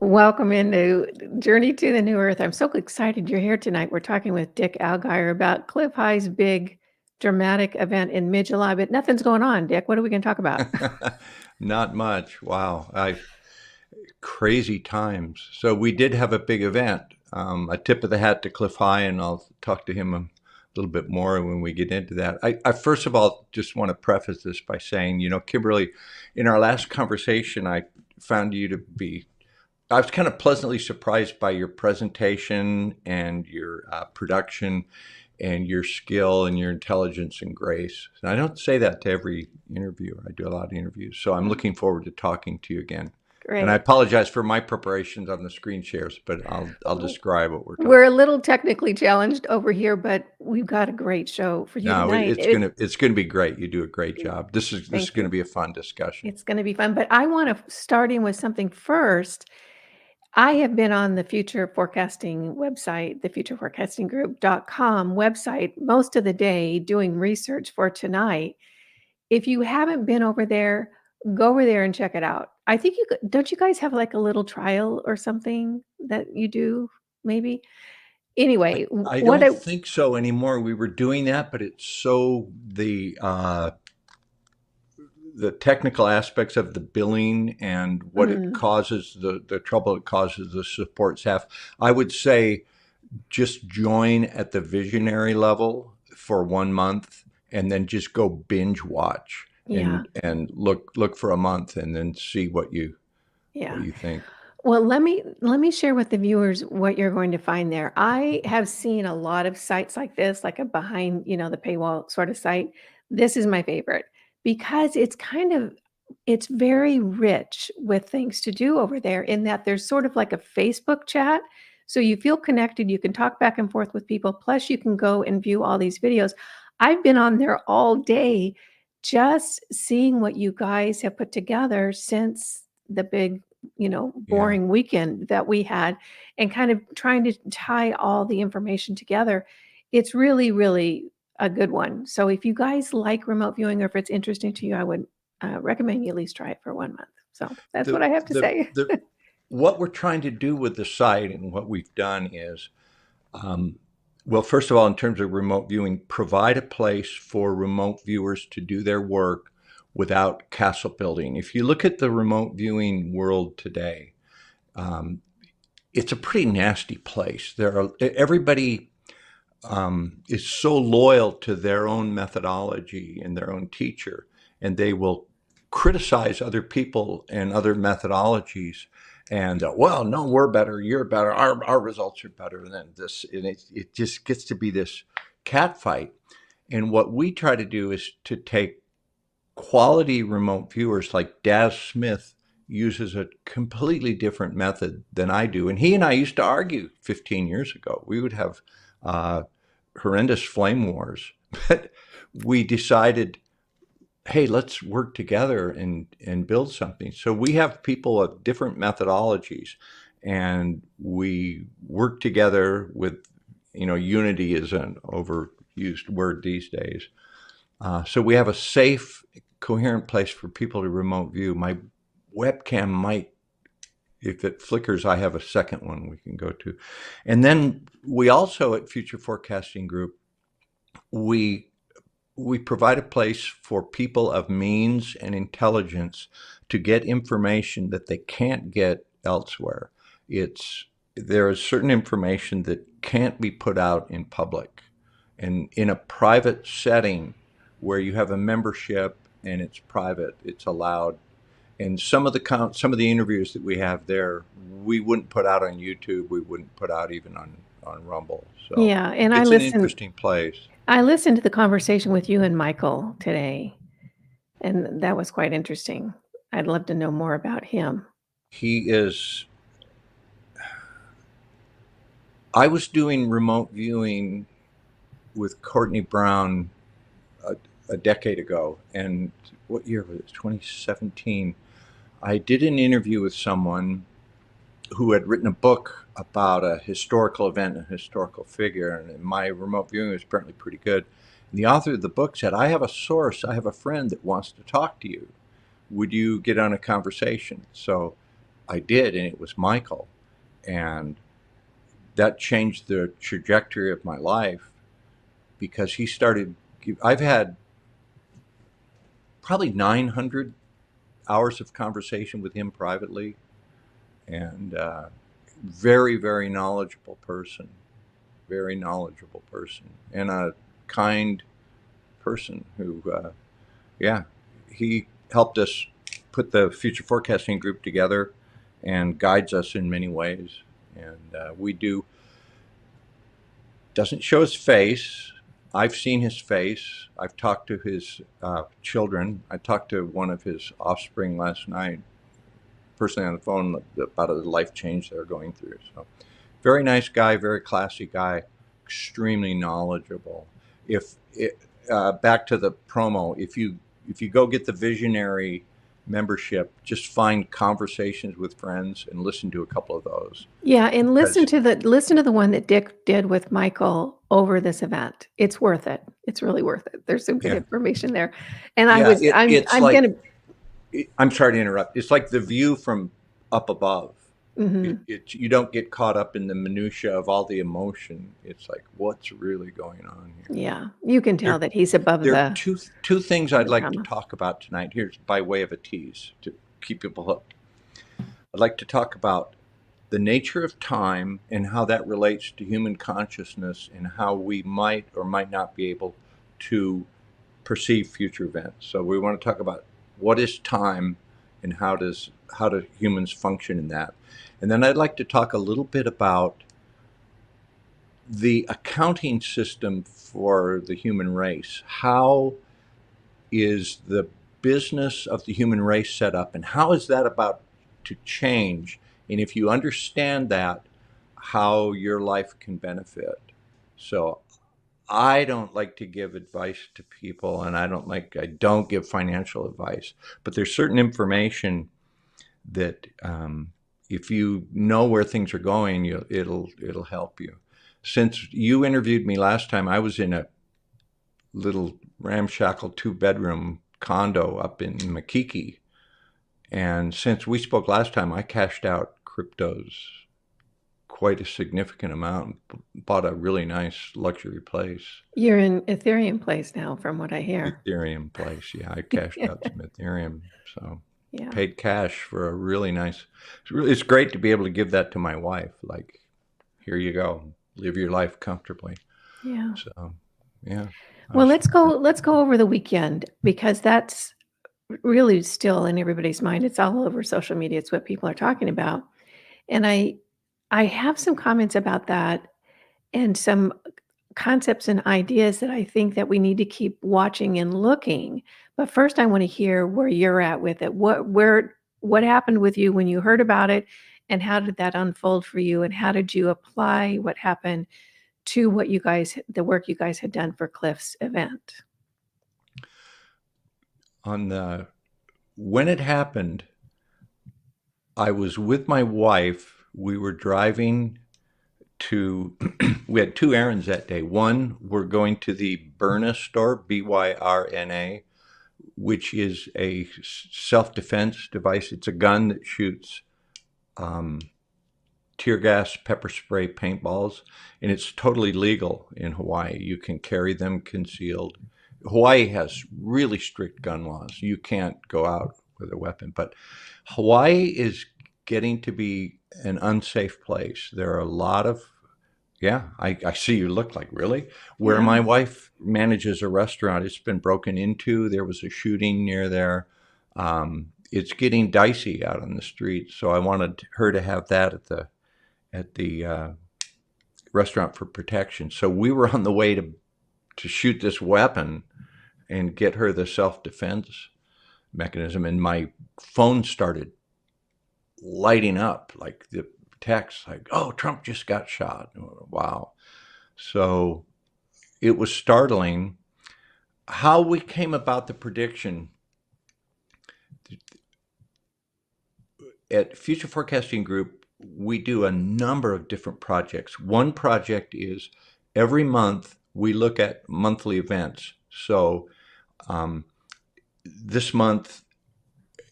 Welcome into Journey to the New Earth. I'm so excited you're here tonight. We're talking with Dick Allgire about Clif High's big dramatic event in mid-July, but nothing's going on, Dick. What are we going to talk about? Not much. Wow. Crazy times. So we did have a big event. A tip of the hat to Clif High, and I'll talk to him a little bit more when we get into that. I first of all just want to preface this by saying, Kimberly, in our last conversation, I found you to be, I was kind of pleasantly surprised by your presentation and your production and your skill and your intelligence and grace. And I don't say that to every interviewer. I do a lot of interviews. So I'm looking forward to talking to you again. And I Great. apologize for my preparations on the screen shares, but I'll describe what we're We're talking. a little technically challenged over here, but we've got a great show for you No, tonight. it's gonna be great. You do a great job. This is Thank gonna you. be a fun discussion. It's going to be fun, but I want to start in with something first. I have been on the future forecasting website, the futureforecastinggroup.com website most of the day doing research for tonight. If you haven't been over there, go over there and check it out. I think don't you guys have like a little trial or something that you do maybe? Anyway, I what don't I think so anymore. We were doing that, but it's so the technical aspects of the billing and what it mm, causes, the trouble it causes the support staff. I would say just join at the visionary level for 1 month and then just go binge watch yeah, and look for a month and then see what yeah. you think. Well, let me share with the viewers what you're going to find there. I have seen a lot of sites like this, like a behind, the paywall sort of site. This is my favorite because it's very rich with things to do over there in that there's sort of like a Facebook chat. So you feel connected, you can talk back and forth with people, plus you can go and view all these videos. I've been on there all day just seeing what you guys have put together since the big Yeah. boring weekend that we had and kind of trying to tie all the information together. It's really, really a good one. So if you guys like remote viewing or if it's interesting to you, I would recommend you at least try it for 1 month. So that's what The I have to the say. the what we're trying to do with the site and what we've done is well, first of all, in terms of remote viewing, provide a place for remote viewers to do their work without castle building. If you look at the remote viewing world today, um, it's a pretty nasty place. Everybody is so loyal to their own methodology and their own teacher, and they will criticize other people and other methodologies. And well, no, we're better, you're better, our results are better than this, and it just gets to be this cat fight. And what we try to do is to take quality remote viewers like Daz Smith uses a completely different method than I do. And he and I used to argue 15 years ago. We would have uh, horrendous flame wars, but we decided, hey, let's work together and build something. So we have people of different methodologies, and we work together with, unity is an overused word these days. So we have a safe, coherent place for people to remote view. My webcam might, if it flickers, I have a second one we can go to. And then we also at Future Forecasting Group, we provide a place for people of means and intelligence to get information that they can't get elsewhere. It's There is certain information that can't be put out in public. And in a private setting where you have a membership and it's private, it's allowed. And some of the interviews that we have there, we wouldn't put out on YouTube. We wouldn't put out even on Rumble. So Yeah, and I it's an listened interesting place. I listened to the conversation with you and Michael today, and that was quite interesting. I'd love to know more about him. He is. I was doing remote viewing with Courtney Brown a, a decade ago, and what year was it? 2017. I did an interview with someone who had written a book about a historical event, a historical figure, and my remote viewing was apparently pretty good. And the author of the book said, I have a source, I have a friend that wants to talk to you. Would you get on a conversation? So I did, and it was Michael. And that changed the trajectory of my life because he started. I've had probably 900 hours of conversation with him privately, and very, very knowledgeable person, very knowledgeable person, and a kind person who, yeah, he helped us put the future forecasting group together and guides us in many ways. And we do, doesn't show his face. I've seen his face. I've talked to his children. I talked to one of his offspring last night, personally on the phone, about a life change they're going through. So, very nice guy, very classy guy, extremely knowledgeable. If back to the promo, if you go get the Visionary membership, just find Conversations with Friends and listen to a couple of those. Yeah, and listen Because to the one that Dick did with Michael over this event. It's worth it. It's really worth it. There's some good yeah, information there. And yeah, it's I'm like, gonna I'm sorry to interrupt. It's like the view from up above. mhm. You don't get caught up in the minutia of all the emotion. It's like, what's really going on here? Yeah, you can tell There, that he's above there are the two things I'd like to drama. talk about tonight. Here's by way of a tease to keep people hooked. I'd like to talk about the nature of time and how that relates to human consciousness and how we might or might not be able to perceive future events. So we want to talk about what is time and how do humans function in that. And then I'd like to talk a little bit about the accounting system for the human race. How is the business of the human race set up, and how is that about to change? And if you understand that, how your life can benefit. So I don't like to give advice to people, and I don't give financial advice, but there's certain information that if you know where things are going, it'll help you. Since you interviewed me last time, I was in a little ramshackle 2-bedroom condo up in Makiki, and since we spoke last time, I cashed out cryptos quite a significant amount, bought a really nice luxury place. You're in Ethereum place now, from what I hear. Ethereum place, yeah. I cashed out some Ethereum, so Yeah. paid cash for a really nice. It's great to be able to give that to my wife. Like, here you go, live your life comfortably. Yeah. So, yeah. Well, let's go over the weekend, because that's really still in everybody's mind. It's all over social media. It's what people are talking about. And I have some comments about that and some concepts and ideas that I think that we need to keep watching and looking. But first I want to hear where you're at with it. What happened with you when you heard about it, and how did that unfold for you, and how did you apply what happened to the work you guys had done for Clif's event? When it happened, I was with my wife. We were driving to, we had two errands that day. One, we're going to the Byrna store, Byrna, which is a self-defense device. It's a gun that shoots tear gas, pepper spray, paintballs, and it's totally legal in Hawaii. You can carry them concealed. Hawaii has really strict gun laws. You can't go out with a weapon, but Hawaii is getting to be an unsafe place. There are a lot of, yeah, I see you look like, really? Where Yeah. my wife manages a restaurant, it's been broken into. There was a shooting near there. It's getting dicey out on the street. So I wanted her to have that at the restaurant for protection. So we were on the way to shoot this weapon and get her the self-defense mechanism. And my phone started lighting up, like the text, like, oh, Trump just got shot. Wow. So it was startling. How we came about the prediction at Future Forecasting Group, we do a number of different projects. One project is every month we look at monthly events. So this month,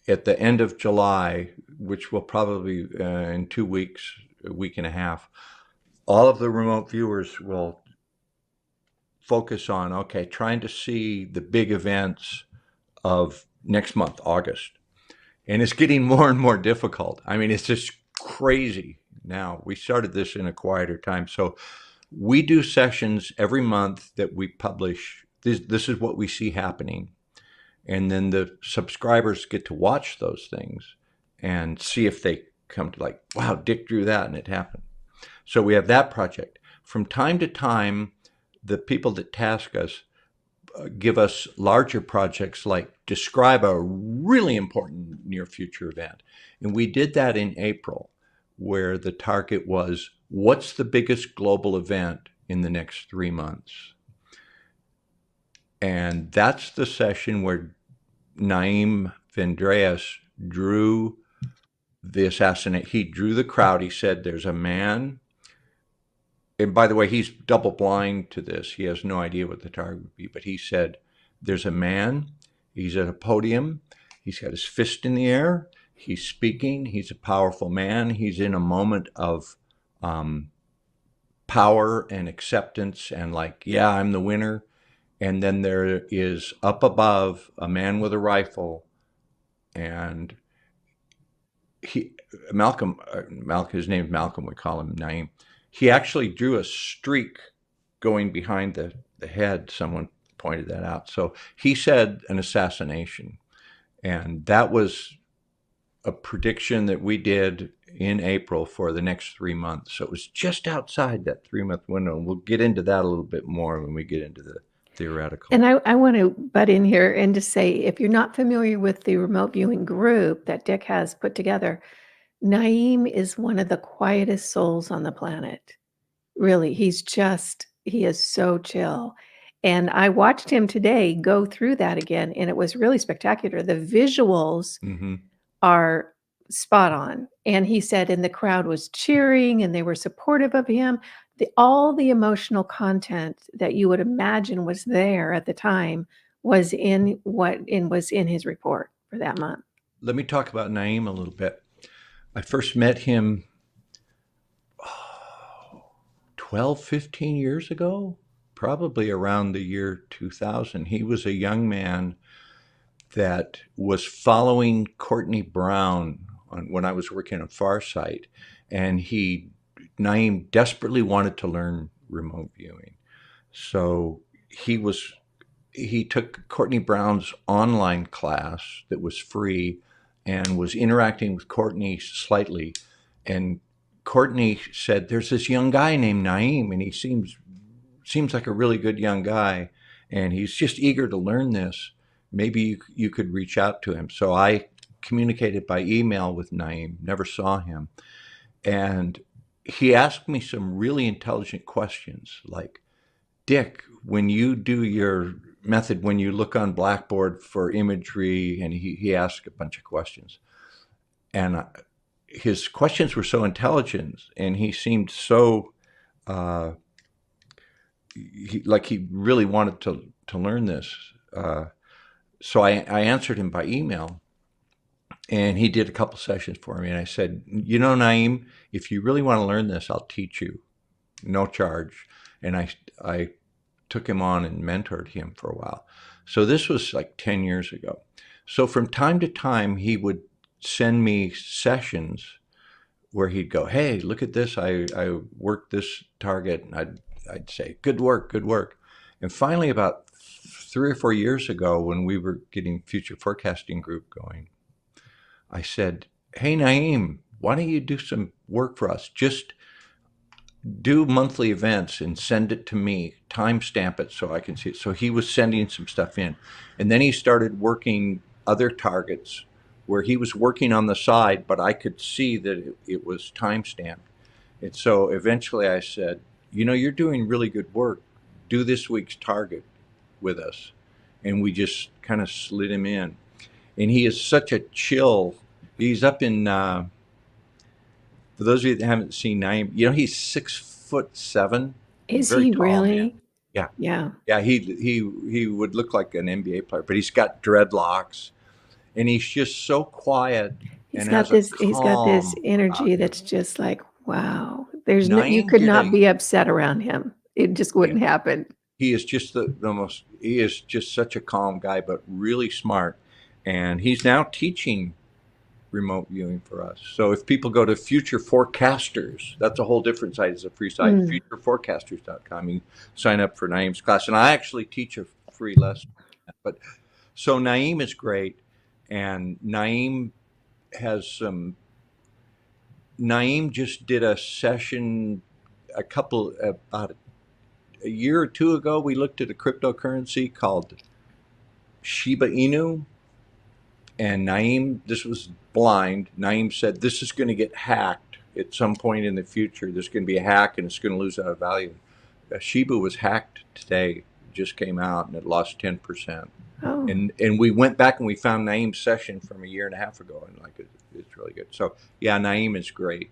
at the end of July, which will probably in 2 weeks, a week and a half, all of the remote viewers will focus on, okay, trying to see the big events of next month, August. And it's getting more and more difficult. I mean, it's just crazy now. We started this in a quieter time. So we do sessions every month that we publish. This is what we see happening. And then the subscribers get to watch those things and see if they come to like, wow, Dick drew that and it happened. So we have that project. From time to time, the people that task us give us larger projects like describe a really important near future event. And we did that in April, where the target was, what's the biggest global event in the next 3 months? And that's the session where Naim Vendreas drew the assassination. He drew the crowd. He said, there's a man. And by the way, he's double blind to this. He has no idea what the target would be. But he said, there's a man. He's at a podium. He's got his fist in the air. He's speaking. He's a powerful man. He's in a moment of power and acceptance and like, yeah, I'm the winner. And then there is up above a man with a rifle, and Malcolm, his name's Malcolm, we call him Naim. He actually drew a streak going behind the head. Someone pointed that out. So he said an assassination. And that was a prediction that we did in April for the next 3 months. So it was just outside that 3-month window. And we'll get into that a little bit more when we get into the theoretical. And I want to butt in here and just say, if you're not familiar with the remote viewing group that Dick has put together, Naim is one of the quietest souls on the planet. Really, he is so chill. And I watched him today go through that again, and it was really spectacular. The visuals are spot on. And he said, and the crowd was cheering and they were supportive of him. All the emotional content that you would imagine was there at the time was in his report for that month. Let me talk about Naim a little bit. I first met him 12, 15 years ago, probably around the year 2000. He was a young man that was following Courtney Brown when I was working on Farsight, and Naim desperately wanted to learn remote viewing. So he took Courtney Brown's online class that was free and was interacting with Courtney slightly. And Courtney said, there's this young guy named Naim, and he seems like a really good young guy, and he's just eager to learn this. Maybe you could reach out to him. So I communicated by email with Naim, never saw him. And he asked me some really intelligent questions like, Dick, when you do your method, when you look on Blackboard for imagery, and he asked a bunch of questions. And his questions were so intelligent, and he seemed so, he really wanted to learn this. So I answered him by email, and he did a couple sessions for me. And I said, Naim, if you really want to learn this, I'll teach you, no charge. And I took him on and mentored him for a while. So this was like 10 years ago. So from time to time, he would send me sessions where he'd go, hey, look at this. I worked this target. And I'd say, good work, good work. And finally, about 3 or 4 years ago, when we were getting Future Forecasting Group going, I said, hey, Naim, why don't you do some work for us? Just do monthly events and send it to me, timestamp it so I can see it. So he was sending some stuff in. And then he started working other targets where he was working on the side, but I could see that it was timestamped. And so eventually I said, you're doing really good work. Do this week's target with us. And we just kind of slid him in. And he is such a chill. He's up in, for those of you that haven't seen Naim, he's 6'7". Is very he tall really? man. Yeah. Yeah. Yeah, he would look like an NBA player, but he's got dreadlocks, and he's just so quiet and has a He's got this calm about energy him. that's just like, wow. There's no you Naim could did not a be upset around him. It just yeah. wouldn't happen. He is just the most. He is just such a calm guy, but really smart. And he's now teaching remote viewing for us. So if people go to Future Forecasters, that's a whole different site. It's a free site, Mm. futureforecasters.com. You sign up for Naim's class. And I actually teach a free lesson. But so Naim is great. And has some, Naim just did a session about a year or two ago. We looked at a cryptocurrency called Shiba Inu. And Naim, this was blind. Naim said, this is going to get hacked at some point in the future. There's going to be a hack and it's going to lose out of value. Shiba was hacked today, just came out, and it lost 10%. Oh. And we went back and we found Naim's session from a year and a half ago, and like it's really good. So yeah, Naim is great.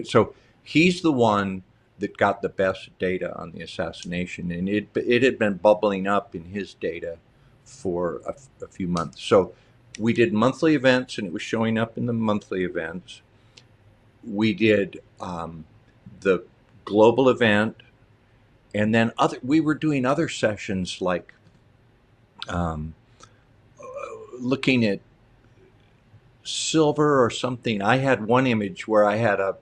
So he's the one that got the best data on the assassination, and it had been bubbling up in his data for a few months. So we did monthly events, and it was showing up in the monthly events. We did the global event, and then we were doing other sessions like um, looking at silver or something. I had one image where I had a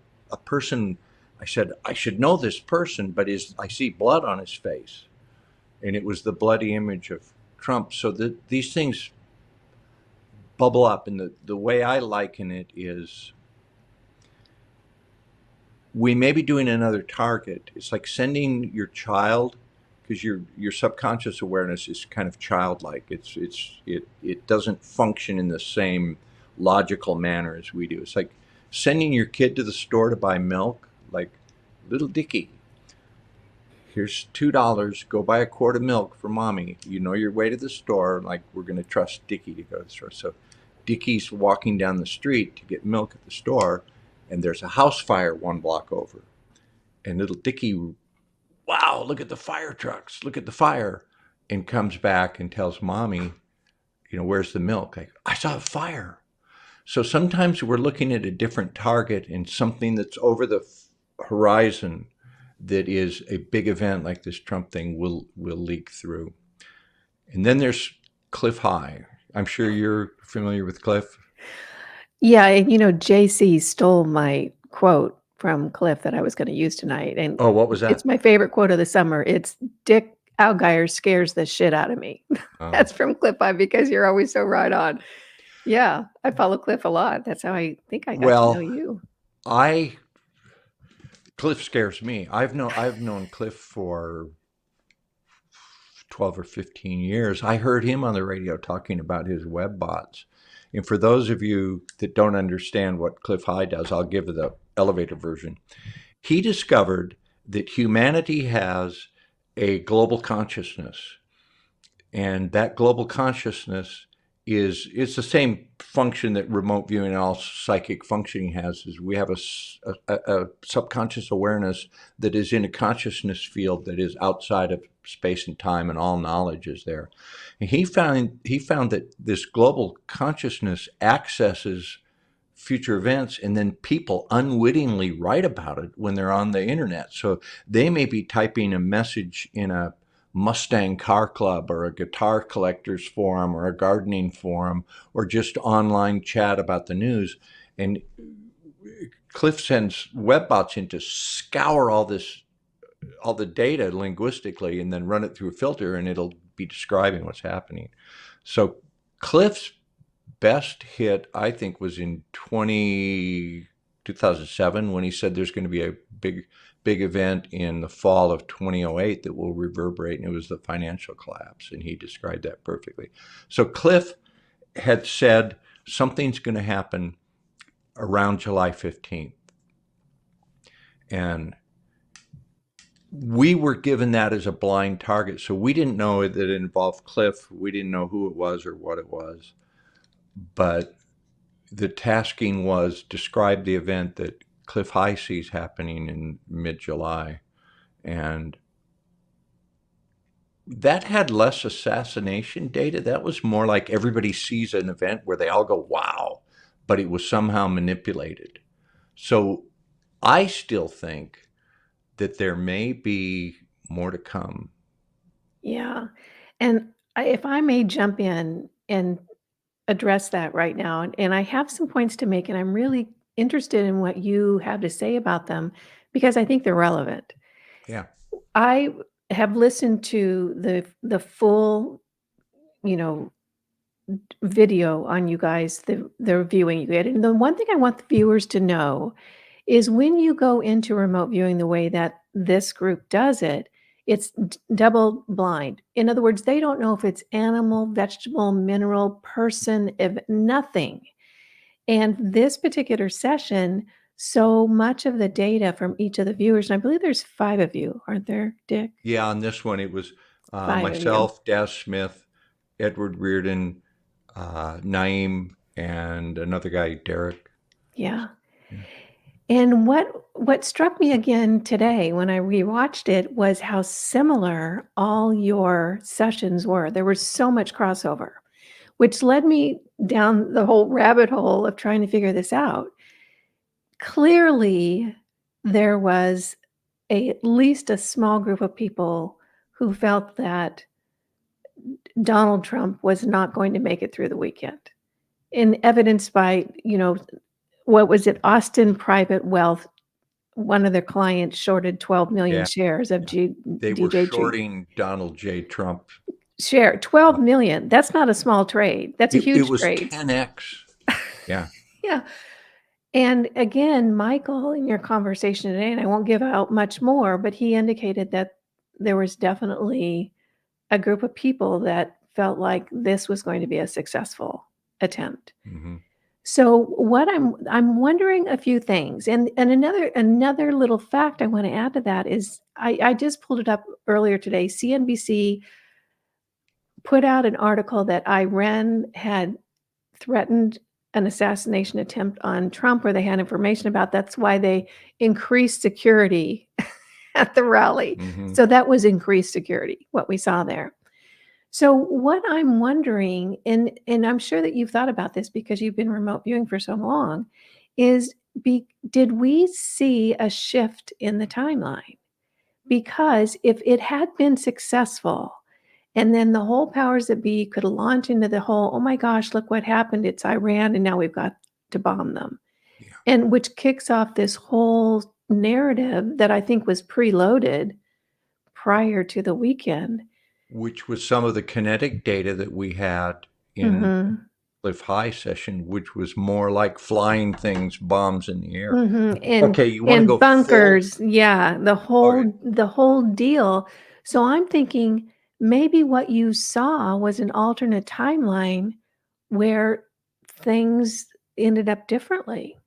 person. I said, I should know this person, but I see blood on his face. And it was the bloody image of Trump. So these things bubble up. And the way I liken it is we may be doing another target. It's like sending your child, because your subconscious awareness is kind of childlike. It doesn't function in the same logical manner as we do. It's like sending your kid to the store to buy milk, like, little Dickie, here's $2, go buy a quart of milk for mommy. You know your way to the store, like, we're going to trust Dickie to go to the store. So Dickie's walking down the street to get milk at the store, and there's a house fire 1 block over. And little Dickie, wow, look at the fire trucks, look at the fire, and comes back and tells mommy, where's the milk? I saw a fire. So sometimes we're looking at a different target and something that's over the horizon that is a big event like this Trump thing will leak through. And then there's Clif High. I'm sure you're familiar with Clif. Yeah, and JC stole my quote from Cliff that I was going to use tonight, and Oh, what was that? it's my favorite quote of the summer. It's Dick Allgire scares the shit out of me. That's from Cliff High, because you're always so right on. Yeah, I follow Cliff a lot. That's how I think I got to know you. Cliff scares me. I've known Cliff for 12 or 15 years. I heard him on the radio talking about his web bots. And for those of you that don't understand what Clif High does, I'll give the elevator version. He discovered that humanity has a global consciousness, and that global consciousness it's the same function that remote viewing and all psychic functioning has. Is we have a subconscious awareness that is in a consciousness field that is outside of space and time, and all knowledge is there. And he found that this global consciousness accesses future events, and then people unwittingly write about it when they're on the internet. So they may be typing a message in a Mustang car club or a guitar collectors forum or a gardening forum or just online chat about the news. And Cliff sends webbots in to scour all the data linguistically and then run it through a filter, and it'll be describing what's happening. So Cliff's best hit, I think, was in 2007 when he said there's going to be a big event in the fall of 2008 that will reverberate, and it was the financial collapse, and he described that perfectly. So Cliff had said something's going to happen around July 15th. And we were given that as a blind target, so we didn't know that it involved Cliff. We didn't know who it was or what it was. But the tasking was describe the event that Clif High sees happening in mid-July. And that had less assassination data. That was more like everybody sees an event where they all go, wow. but it was somehow manipulated. So I still think that there may be more to come. Yeah. And if I may jump in and address that right now, and I have some points to make, and I'm really interested in what you have to say about them because I think they're relevant. Yeah. I have listened to the full, you know, video on you guys, the viewing you get. And the one thing I want the viewers to know is when you go into remote viewing the way that this group does it, it's double blind. In other words, they don't know if it's animal, vegetable, mineral, person, if nothing. And this particular session, so much of the data from each of the viewers, and I believe there's 5 of you, aren't there, Dick? Yeah, on this one, it was 5 of you. myself, Daz Smith, Edward Reardon, Naim, and another guy, Derek. Yeah. Yeah. And what struck me again today when I rewatched it was how similar all your sessions were. There was so much crossover, which led me down the whole rabbit hole of trying to figure this out. Clearly, there was at least a small group of people who felt that Donald Trump was not going to make it through the weekend. And evidenced by, what was it? Austin Private Wealth, one of their clients shorted 12 million Yeah, shares of yeah. They were DJG. shorting Donald J. Trump. Share 12 million. That's not a small trade. That's a It huge was trade. 10x. Yeah. Yeah. And again, Michael, in your conversation today, and I won't give out much more, but he indicated that there was definitely a group of people that felt like this was going to be a successful attempt. Hmm. So what I'm wondering a few things, and another little fact I want to add to that is I just pulled it up earlier today. CNBC put out an article that Iran had threatened an assassination attempt on Trump, where they had information about. That's why they increased security at the rally. Hmm. So that was increased security, what we saw there. So what I'm wondering, and I'm sure that you've thought about this because you've been remote viewing for so long, is did we see a shift in the timeline? Because if it had been successful, and then the whole powers that be could launch into the whole, oh my gosh, look what happened. It's Iran, and now we've got to bomb them. Yeah. And which kicks off this whole narrative that I think was preloaded prior to the weekend. Which was some of the kinetic data that we had in Mhm. Clif High session, which was more like flying things, bombs in the air. Mhm, Okay, you want to and go full? bunkers, yeah, Okay. the whole deal. So I'm thinking maybe what you saw was an alternate timeline where things ended up differently.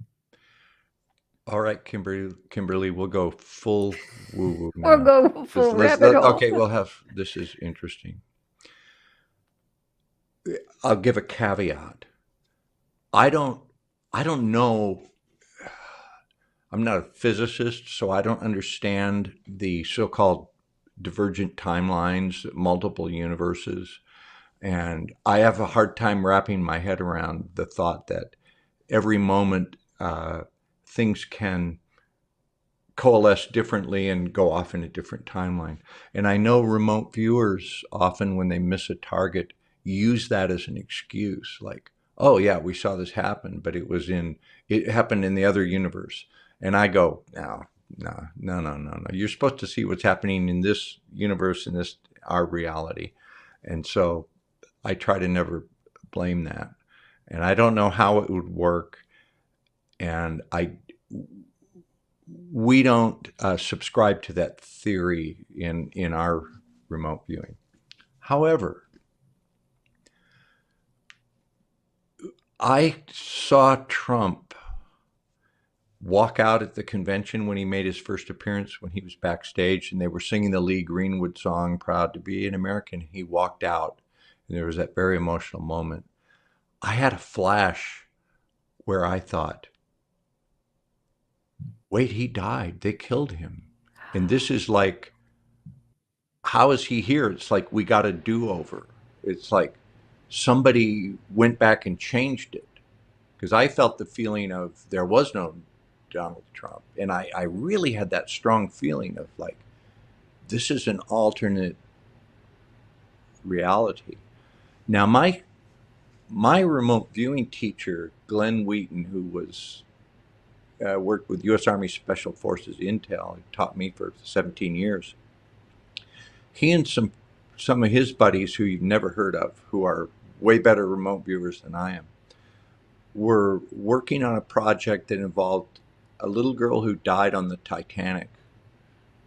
All right, Kimberly, we'll go full woo woo Or now. go full rabbit hole. Okay, we'll have, this is interesting. I'll give a caveat. I don't, I don't know. I'm not a physicist, so I don't understand the so-called divergent timelines, multiple universes. And I have a hard time wrapping my head around the thought that every moment things can coalesce differently and go off in a different timeline. And I know remote viewers often, when they miss a target, use that as an excuse, like, oh yeah, we saw this happen, but it happened in the other universe. And I go, no. You're supposed to see what's happening in this universe, in this our reality. And so I try to never blame that. And I don't know how it would work. And we don't subscribe to that theory in our remote viewing. However, I saw Trump walk out at the convention when he made his first appearance, when he was backstage and they were singing the Lee Greenwood song, Proud to Be an American. He walked out and there was that very emotional moment. I had a flash where I thought, wait, he died. They killed him. And this is like, how is he here? It's like we got a do over. It's like somebody went back and changed it. because I felt the feeling of there was no Donald Trump. And I really had that strong feeling of like, this is an alternate reality. Now, my remote viewing teacher, Glenn Wheaton, who was worked with U.S. Army Special Forces Intel, taught me for 17 years. He and some of his buddies who you've never heard of, who are way better remote viewers than I am, were working on a project that involved a little girl who died on the Titanic.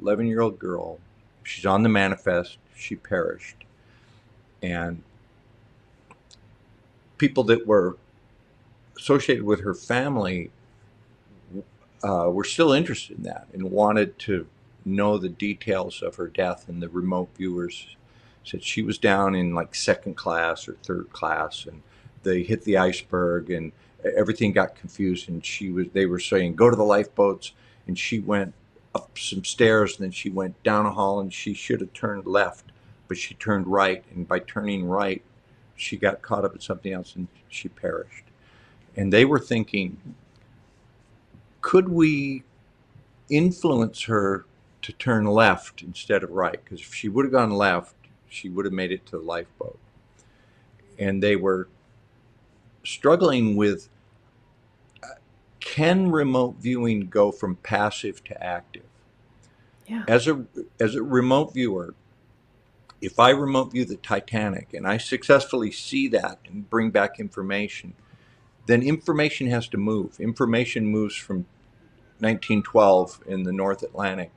11-year-old girl. She's on the manifest. She perished. And people that were associated with her family were still interested in that and wanted to know the details of her death. And the remote viewers said she was down in like second class or third class, and they hit the iceberg, and everything got confused. And they were saying, go to the lifeboats, and she went up some stairs, and then she went down a hall, and she should have turned left, but she turned right, and by turning right, she got caught up in something else, and she perished. And they were thinking, could we influence her to turn left instead of right? Because if she would have gone left, she would have made it to the lifeboat. And they were struggling with, can remote viewing go from passive to active? Yeah. As a remote viewer, if I remote view the Titanic and I successfully see that and bring back information, then information has to move. Information moves from 1912 in the North Atlantic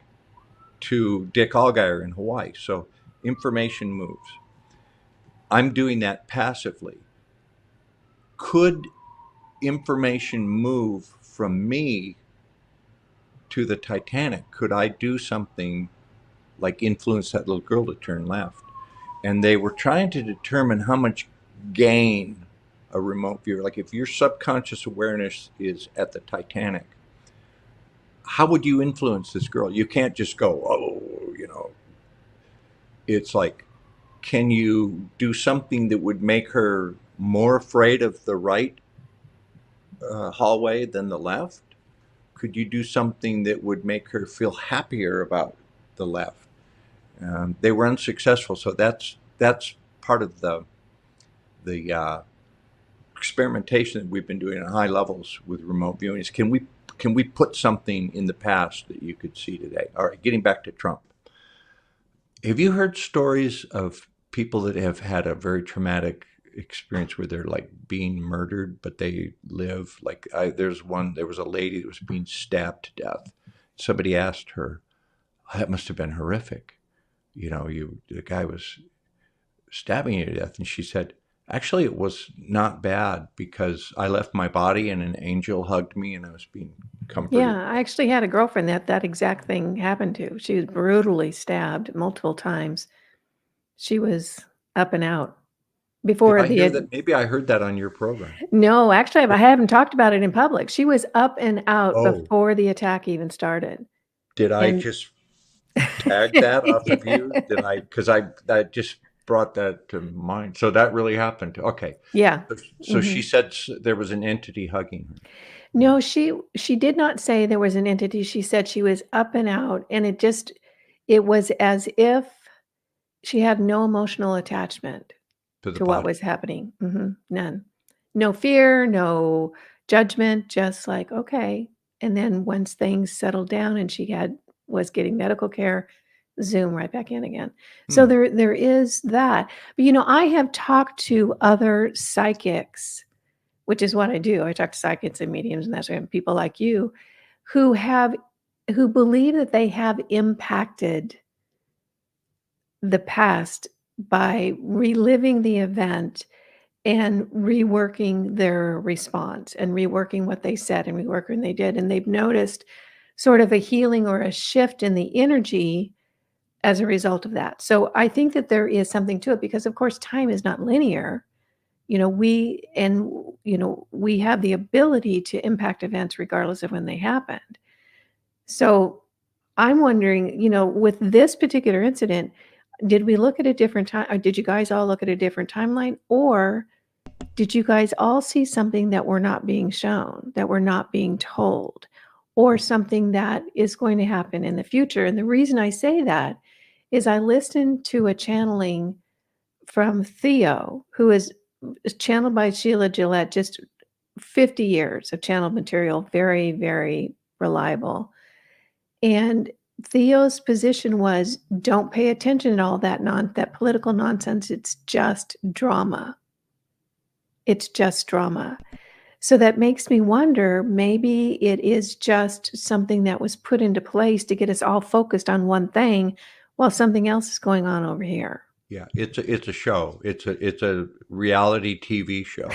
to Dick Allgire in Hawaii. So information moves. I'm doing that passively. Could information move from me to the Titanic? Could I do something like influence that little girl to turn left? And they were trying to determine how much gain a remote viewer, like if your subconscious awareness is at the Titanic, how would you influence this girl? You can't just go, oh, you know. It's like, can you do something that would make her more afraid of the right hallway than the left? Could you do something that would make her feel happier about the left? They were unsuccessful, so that's part of the experimentation that we've been doing at high levels with remote viewing. Is can we put something in the past that you could see today? All right, getting back to Trump. Have you heard stories of people that have had a very traumatic experience where they're like being murdered, but they live? Like there was a lady that was being stabbed to death. Somebody asked her, oh, that must have been horrific. You know, the guy was stabbing you to death. And she said, actually, it was not bad because I left my body and an angel hugged me and I was being comforted. Yeah, I actually had a girlfriend that exact thing happened to. She was brutally stabbed multiple times. She was up and out Did before I hear the that? Maybe I heard that on your program. No, actually, I haven't talked about it in public. She was up and out Oh, before the attack even started. did I And just tag that off of you? Did I? Because I just brought that to mind. So that really happened. Okay. yeah. So she Mhm. said there was an entity hugging her. No, she did not say there was an entity. She said she was up and out, and it was as if she had no emotional attachment To the to what body. was happening. None. No fear, no judgment, just like, okay. And then once things settled down and was getting medical care, zoom right back in again. So Hmm. there is that. But I have talked to other psychics, which is what I do. I talk to psychics and mediums and that sort of people like you who have who believe that they have impacted the past by reliving the event and reworking their response and reworking what they said and reworking they did. And they've noticed sort of a healing or a shift in the energy as a result of that. So I think that there is something to it because of course time is not linear. We have the ability to impact events regardless of when they happened. So I'm wondering, with this particular incident, did we look at a different time or did you guys all look at a different timeline or did you guys all see something that we're not being shown, that we're not being told, or something that is going to happen in the future? And the reason I say that is I listened to a channeling from Theo, who is channeled by Sheila Gillette, just 50 years of channeled material, very, very reliable. And Theo's position was, don't pay attention to all that political nonsense. It's just drama. It's just drama. So that makes me wonder, maybe it is just something that was put into place to get us all focused on one thing while something else is going on over here. Yeah, it's a show. It's a reality TV show.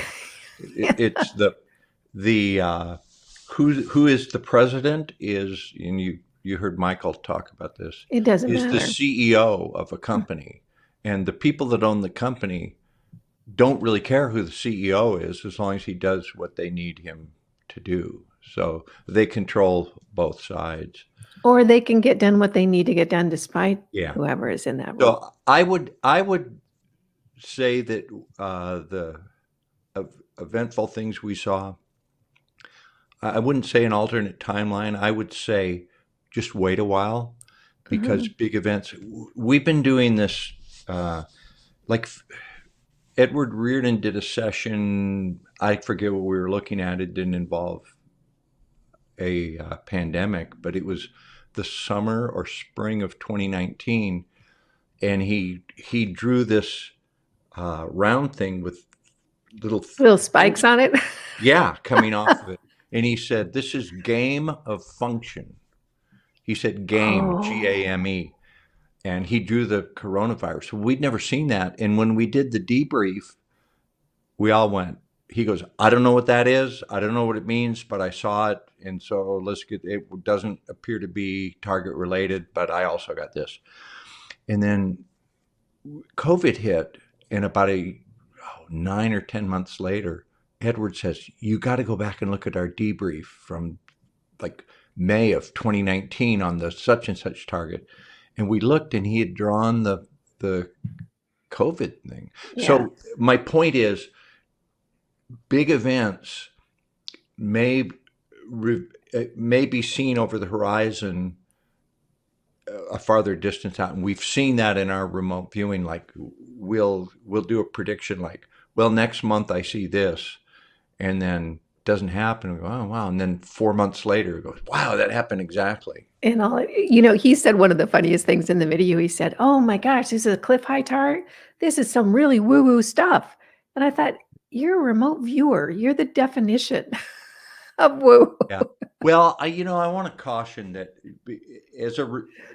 It's the who is the president is, and you heard Michael talk about this, It doesn't is the matter. CEO of a company, and the people that own the company don't really care who the CEO is as long as he does what they need him to do. So they control both sides. Or they can get done what they need to get done despite Yeah. whoever is in that role. So I would say that the eventful things we saw, I wouldn't say an alternate timeline. I would say just wait a while, because big events. We've been doing this. Like Edward Reardon did a session. I forget what we were looking at. It didn't involve a pandemic, but it was the summer or spring of 2019, and he drew this round thing with Little spikes on it. yeah, coming off of it. And he said, this is game of function. He said game, Oh. Game. And he drew the coronavirus. We'd never seen that. And when we did the debrief, we all went, he goes, I don't know what that is. I don't know what it means, but I saw it. And so it doesn't appear to be target related, but I also got this. And then COVID hit, and about 9 or 10 months later, Edward says, you got to go back and look at our debrief from like May of 2019 on the such and such target. And we looked, and he had drawn the COVID thing. Yeah. So my point is, big events may be seen over the horizon a farther distance out. And we've seen that in our remote viewing. Like we'll do a prediction like, well, next month I see this, and then it doesn't happen. We go, oh, wow. And then 4 months later it goes, wow, that happened exactly. And he said one of the funniest things in the video. He said, oh my gosh, this is a Clif high chart. This is some really woo-woo stuff. And I thought, you're a remote viewer. You're the definition of woo. Yeah. Well, I want to caution that as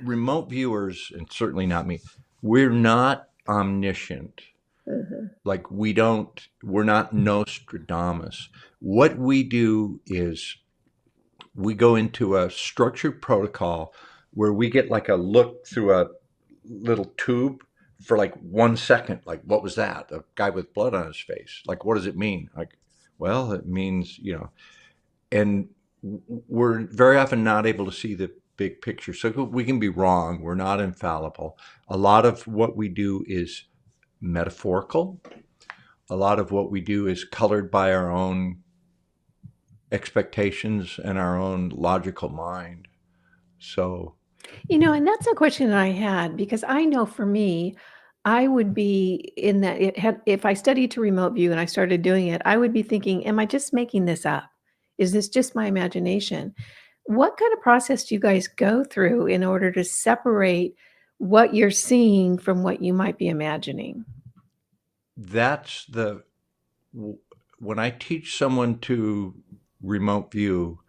remote viewers, and certainly not me, we're not omniscient. Like we're not Nostradamus. What we do is we go into a structured protocol where we get like a look through a little tube for like 1 second. Like, what was that? A guy with blood on his face. Like, what does it mean? Like, well, it means, and we're very often not able to see the big picture. So we can be wrong. We're not infallible. A lot of what we do is metaphorical. A lot of what we do is colored by our own expectations and our own logical mind. So, and that's a question that I had, because I know for me, I would be in that if I studied to remote view and I started doing it, I would be thinking, am I just making this up? Is this just my imagination? What kind of process do you guys go through in order to separate what you're seeing from what you might be imagining? that's when I teach someone to remote view,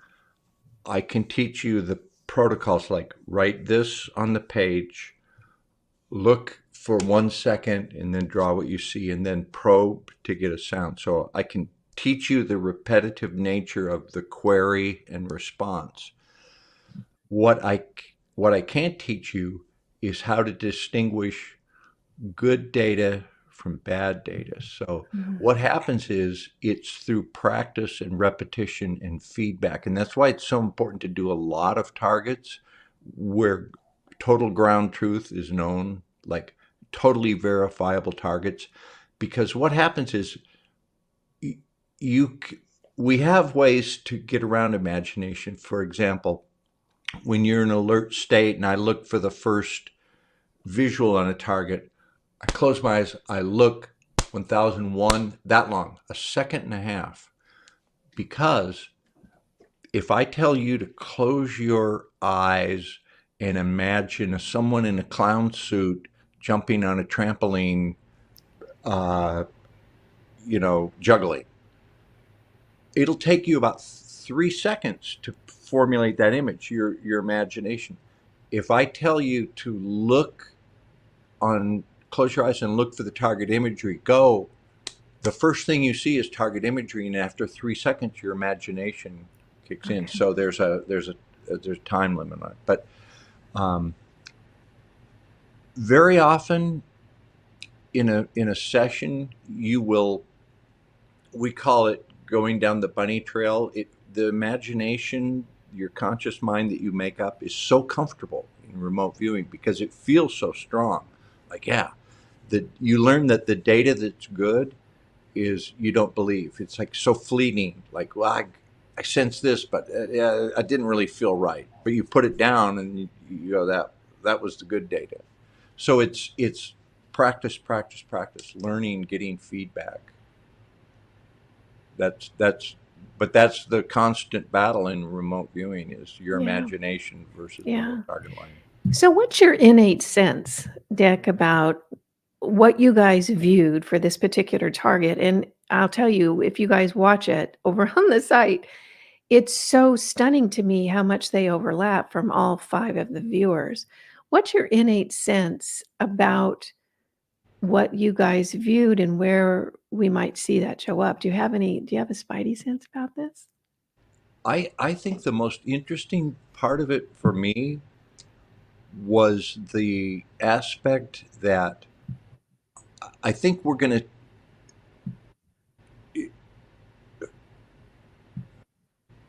I can teach you the protocols, like write this on the page, look for 1 second, and then draw what you see, and then probe to get a sound. So I can teach you the repetitive nature of the query and response. What I can't teach you is how to distinguish good data from bad data. So what happens is it's through practice and repetition and feedback. And that's why it's so important to do a lot of targets where total ground truth is known, like totally verifiable targets. Because what happens is we have ways to get around imagination. For example, when you're in an alert state and I look for the first visual on a target, I close my eyes, I look 1001, that long, a second and a half. Because if I tell you to close your eyes and imagine someone in a clown suit jumping on a trampoline, uh, juggling, it'll take you about 3 seconds to formulate that image, your imagination. If I tell you to close your eyes and look for the target imagery, go, the first thing you see is target imagery, and after 3 seconds, your imagination kicks in. Okay. So there's a time limit on it. But very often in a session, we call it going down the bunny trail. The imagination, your conscious mind that you make up, is so comfortable in remote viewing because it feels so strong. Like, yeah, that you learn that the data that's good is you don't believe. It's like so fleeting. Like, well, I sense this, but I didn't really feel right. But you put it down, and you go, that was the good data. So it's practice, practice, practice, learning, getting feedback. But that's the constant battle in remote viewing, is your Yeah. imagination versus Yeah. remote target line. So what's your innate sense, Dick, about what you guys viewed for this particular target? And I'll tell you, if you guys watch it over on the site, it's so stunning to me how much they overlap from all 5 of the viewers. What's your innate sense about what you guys viewed and where we might see that show up? Do you have a spidey sense about this? I think the most interesting part of it for me was the aspect that I think we're going to.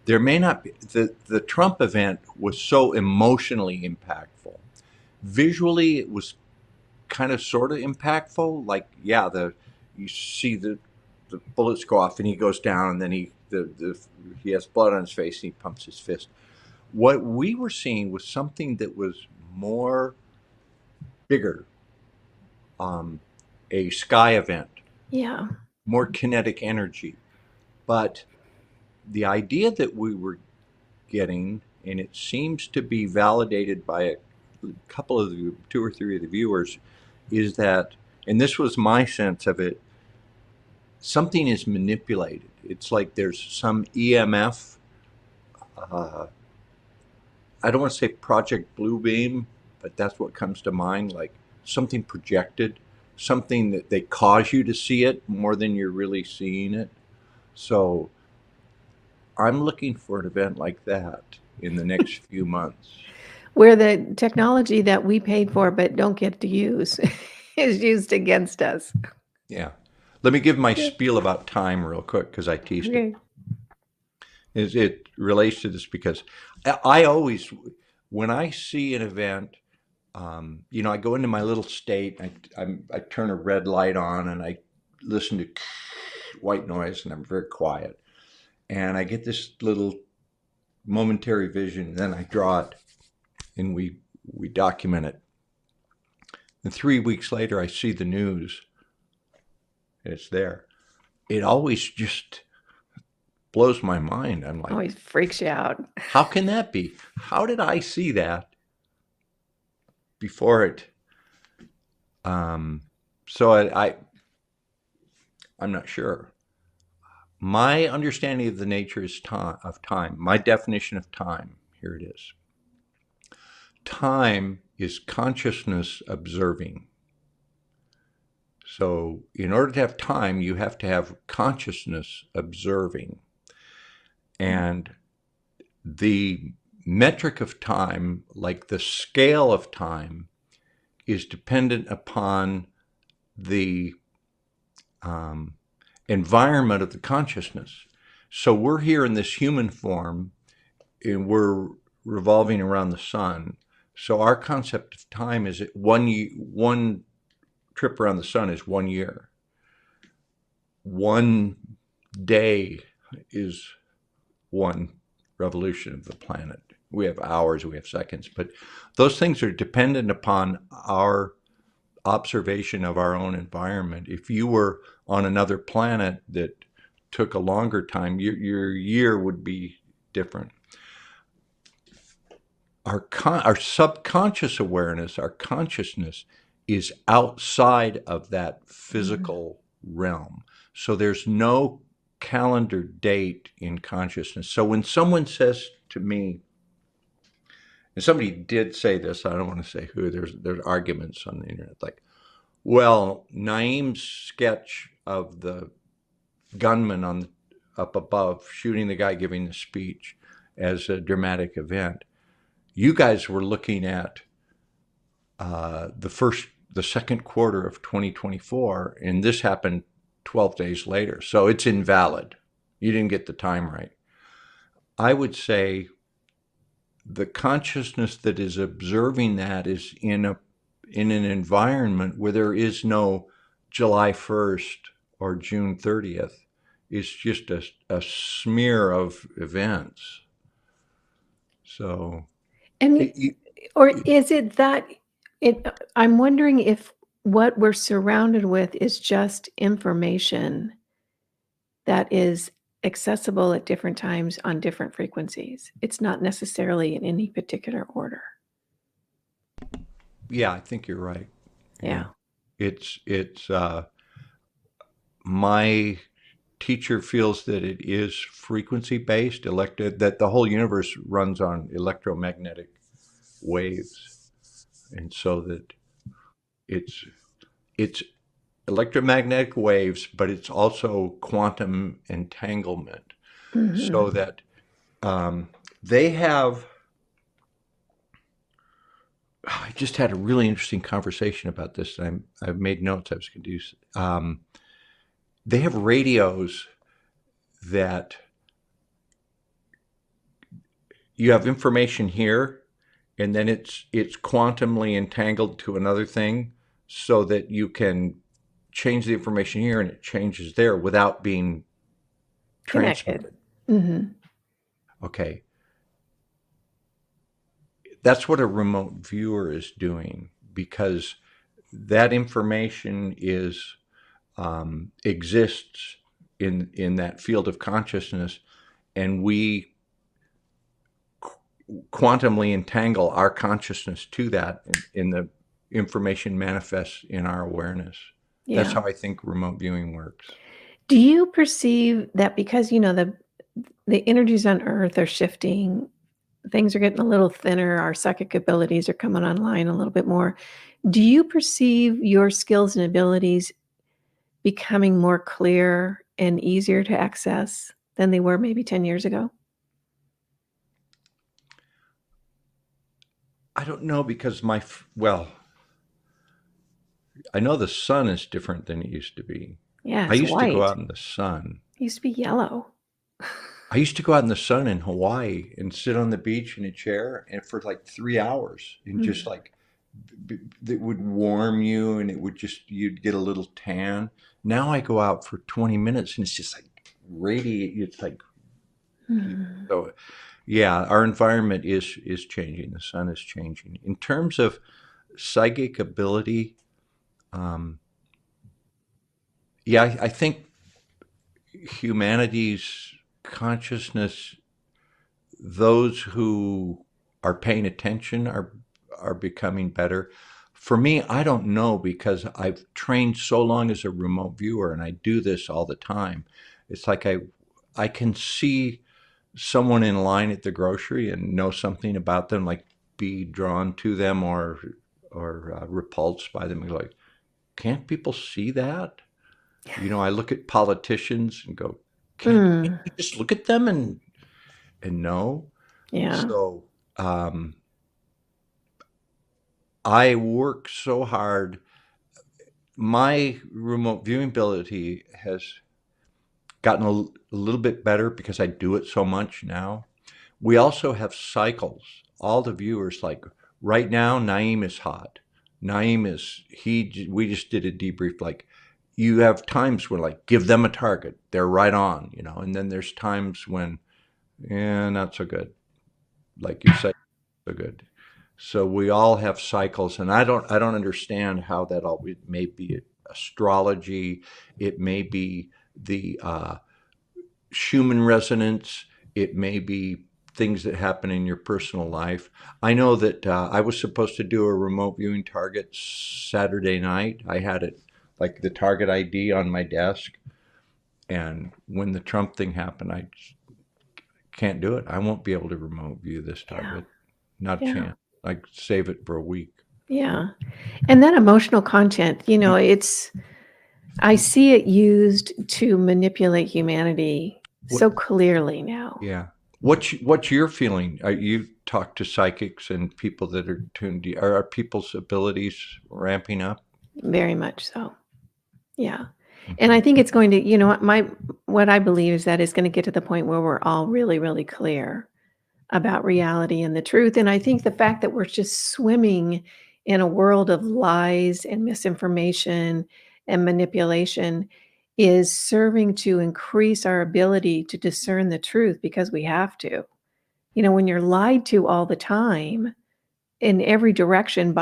There may not be the Trump event was so emotionally impactful. Visually, it was kind of sort of impactful. Like, yeah, you see the bullets go off and he goes down, and then he has blood on his face and he pumps his fist. What we were seeing was something that was more bigger, a sky event, Yeah. more kinetic energy. But the idea that we were getting, and it seems to be validated by a couple of the 2 or 3 of the viewers, is that, and this was my sense of it, something is manipulated. It's like there's some EMF. Uh, I don't want to say Project Bluebeam, but that's what comes to mind. Like something projected, something that they cause you to see it more than you're really seeing it. So I'm looking for an event like that in the next few months. Where the technology that we paid for but don't get to use is used against us. Yeah. Let me give my Yeah. spiel about time real quick because I teased it. Okay. It relates to this because I always, when I see an event, I go into my little state. I turn a red light on and I listen to white noise, and I'm very quiet. And I get this little momentary vision, and then I draw it, and we document it. And 3 weeks later, I see the news, and it's there. It always just blows my mind. I'm like, Always freaks you out. how can that be? How did I see that before it? So I'm not sure. My understanding of the nature of time, my definition of time, here it is. Time is consciousness observing. So in order to have time, you have to have consciousness observing. And the metric of time, like the scale of time, is dependent upon the environment of the consciousness. So we're here in this human form, and we're revolving around the sun. So our concept of time is that one trip around the sun is 1 year. One day is one revolution of the planet. We have hours, we have seconds, but those things are dependent upon our observation of our own environment. If you were on another planet that took a longer time, your year would be different. Our subconscious awareness, our consciousness, is outside of that physical realm. So there's no calendar date in consciousness. So when someone says to me, and somebody did say this, I don't want to say who, there's arguments on the internet, like, well, Naim's sketch of the gunman up above shooting the guy giving the speech as a dramatic event. You guys were looking at the second quarter of 2024, and this happened 12 days later. So it's invalid. You didn't get the time right. I would say the consciousness that is observing that is in an environment where there is no July 1st or June 30th. It's just a smear of events. So, And or is it that I'm wondering if what we're surrounded with is just information that is accessible at different times on different frequencies. It's not necessarily in any particular order. yeah, I think you're right. Yeah. It's my teacher feels that it is frequency based, that the whole universe runs on electromagnetic waves, and so that it's electromagnetic waves, but it's also quantum entanglement. So that they have. I just had a really interesting conversation about this, and I've made notes. I was going to do. They have radios that you have information here, and then it's quantumly entangled to another thing, so that you can change the information here and it changes there without being Connected. transmitted. Okay. That's what a remote viewer is doing, because that information exists in that field of consciousness, and we quantumly entangle our consciousness to that, in the information manifests in our awareness. Yeah. That's how I think remote viewing works. Do you perceive that because the energies on Earth are shifting, things are getting a little thinner, our psychic abilities are coming online a little bit more. Do you perceive your skills and abilities becoming more clear and easier to access than they were maybe 10 years ago? I don't know, because I know the sun is different than it used to be. Yeah, I it's used to go white. out in the sun. It used to be yellow. I used to go out in the sun in Hawaii and sit on the beach in a chair and for like 3 hours, and just like it would warm you, and you'd get a little tan. Now I go out for 20 minutes and it's just like radiate. It's like, so yeah, our environment is changing. The sun is changing. In terms of psychic ability, yeah, I think humanity's consciousness, those who are paying attention are becoming better. For me, I don't know, because I've trained so long as a remote viewer, and I do this all the time. It's like I can see someone in line at the grocery and know something about them, like be drawn to them or repulsed by them. Like, can't people see that? I look at politicians and go, can't you just look at them and know? Yeah. So I work so hard. My remote viewing ability has gotten a little bit better because I do it so much now. We also have cycles. All the viewers, like right now, Naim is hot. We just did a debrief, like, you have times when, like, give them a target, they're right on, and then there's times when, yeah, not so good, like you say, so good. So we all have cycles, and I don't understand how that all, it may be astrology, it may be the Schumann resonance, it may be things that happen in your personal life. I know that I was supposed to do a remote viewing target Saturday night. I had it, like, the target ID on my desk, and when the Trump thing happened, I can't do it. I won't be able to remote view this Yeah. target. Not a Yeah. chance. I save it for a week. Yeah. And that emotional content, I see it used to manipulate humanity What? so clearly now. Yeah. What's your feeling? You talk to psychics and people that are tuned. Are people's abilities ramping up? Very much so. Yeah. And Mhm. I think it's going to, what I believe is that it's going to get to the point where we're all really, really clear about reality and the truth. And I think the fact that we're just swimming in a world of lies and misinformation and manipulation is serving to increase our ability to discern the truth because we have to. When you're lied to all the time in every direction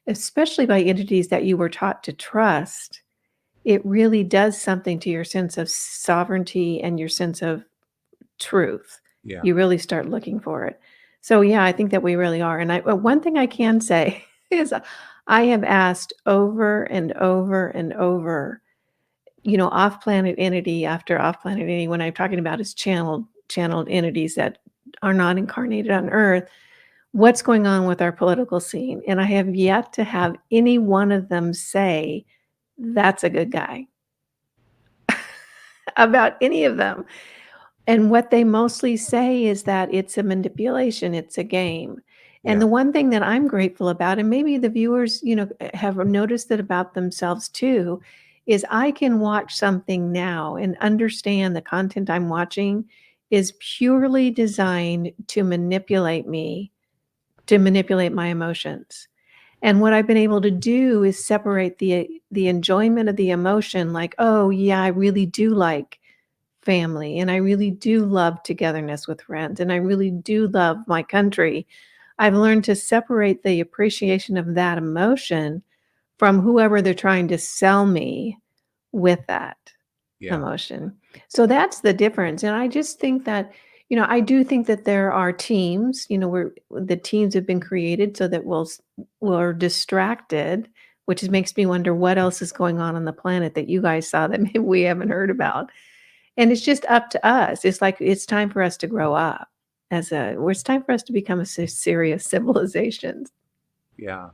especially by entities that you were taught to trust, it really does something to your sense of sovereignty and your sense of truth. Yeah. You really start looking for it. So, yeah, I think that we really are, and one thing I can say is I have asked over and over and over, off-planet entity after off-planet entity, when I'm talking about is channeled entities that are not incarnated on Earth, what's going on with our political scene, and I have yet to have any one of them say, "That's a good guy," about any of them. And what they mostly say is that it's a manipulation, it's a game. And Yeah. the one thing that I'm grateful about, and maybe the viewers, have noticed it about themselves too, is I can watch something now and understand the content I'm watching is purely designed to manipulate me, to manipulate my emotions. And what I've been able to do is separate the enjoyment of the emotion, like, oh yeah, I really do like family, and I really do love togetherness with friends, and I really do love my country. I've learned to separate the appreciation of that emotion from whoever they're trying to sell me with that Yeah. emotion. So that's the difference. And I just think that, I do think that there are teams, where the teams have been created so that we're distracted, which makes me wonder what else is going on the planet that you guys saw that maybe we haven't heard about. And it's just up to us. It's like it's time for us to grow up it's time for us to become a serious civilization. Yeah.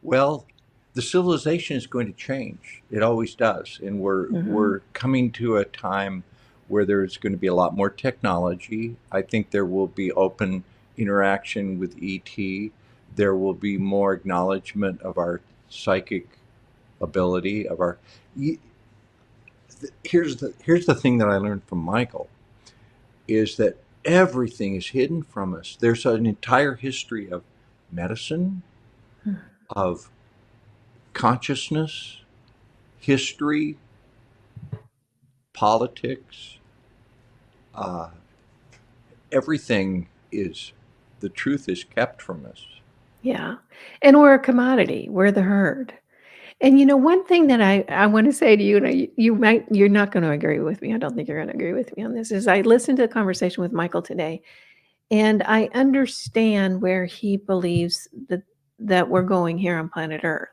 Well, the civilization is going to change. It always does, and we're Mhm. we're coming to a time where there's going to be a lot more technology. I think there will be open interaction with ET. There will be more acknowledgement of our psychic ability, of our. Here's the thing that I learned from Michael is that everything is hidden from us. There's an entire history of medicine, of consciousness, history, politics, uh, everything is, the truth is kept from us. Yeah. And we're a commodity. We're the herd. And one thing that I want to say to you, and you're not going to agree with me. I don't think you're going to agree with me on this. Is I listened to a conversation with Michael today, and I understand where he believes that we're going here on planet Earth.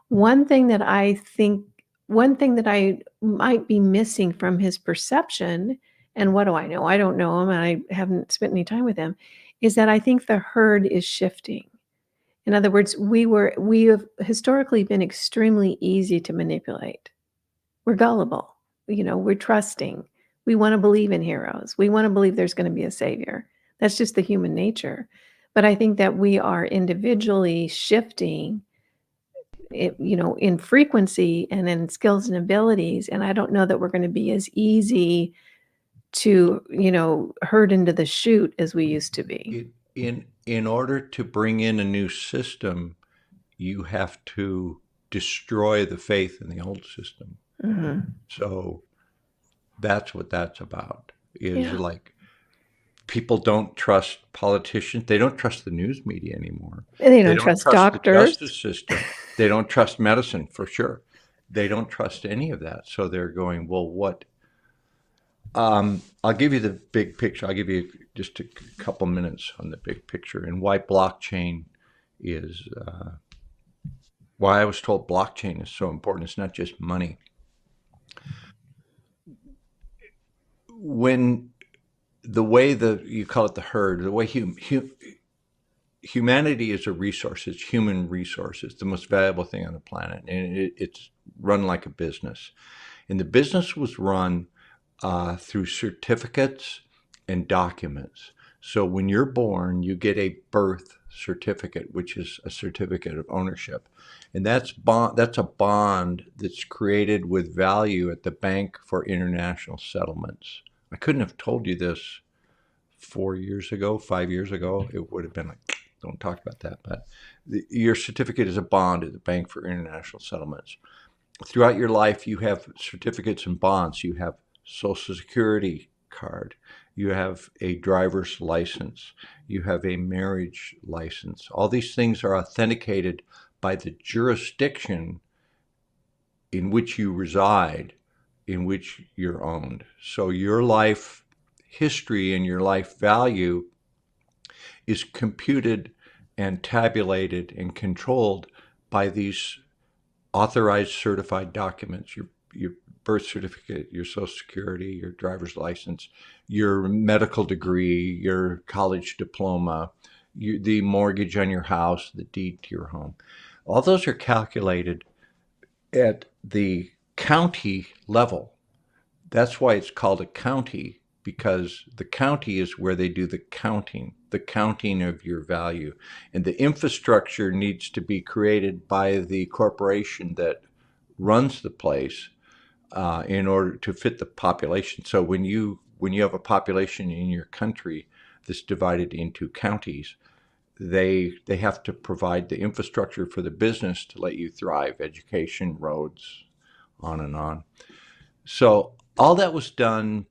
One thing that I think one thing that I might be missing from his perception, and what do I know? I don't know him, and I haven't spent any time with him, is that I think the herd is shifting. In other words, we have historically been extremely easy to manipulate. We're gullible, we're trusting. We wanna believe in heroes. We wanna believe there's gonna be a savior. That's just the human nature. But I think that we are individually shifting in frequency and in skills and abilities. And I don't know that we're going to be as easy to, herd into the chute as we used to be. In order to bring in a new system, you have to destroy the faith in the old system. Mhm. So that's what that's about, is Yeah. like people don't trust politicians. They don't trust the news media anymore. And they They don't don't trust trust the justice doctors. system. They don't trust medicine for sure. They don't trust any of that. So they're going, well, what? I'll give you the big picture. I'll give you just a couple minutes on the big picture and why blockchain is, why I was told blockchain is so important. It's not just money. When the way you call it the herd, the way humanity is a resource. It's human resource. It's the most valuable thing on the planet, and it's run like a business. And the business was run through certificates and documents. So when you're born, you get a birth certificate, which is a certificate of ownership, and that's a bond that's created with value at the Bank for International Settlements. I couldn't have told you this 4 years ago, 5 years ago. It would have been like, don't talk about that. But your certificate is a bond at the Bank for International Settlements. Throughout your life, you have certificates and bonds. You have Social Security card. You have a driver's license. You have a marriage license. All these things are authenticated by the jurisdiction in which you reside, in which you're owned. So your life history and your life value is computed and tabulated and controlled by these authorized certified documents, your birth certificate, your social security, your driver's license, your medical degree, your college diploma, the mortgage on your house, the deed to your home. All those are calculated at the county level. That's why it's called a county, because the county is where they do the counting of your value. And the infrastructure needs to be created by the corporation that runs the place in order to fit the population. So when you have a population in your country that's divided into counties, they have to provide the infrastructure for the business to let you thrive, education, roads, on and on. So all that was done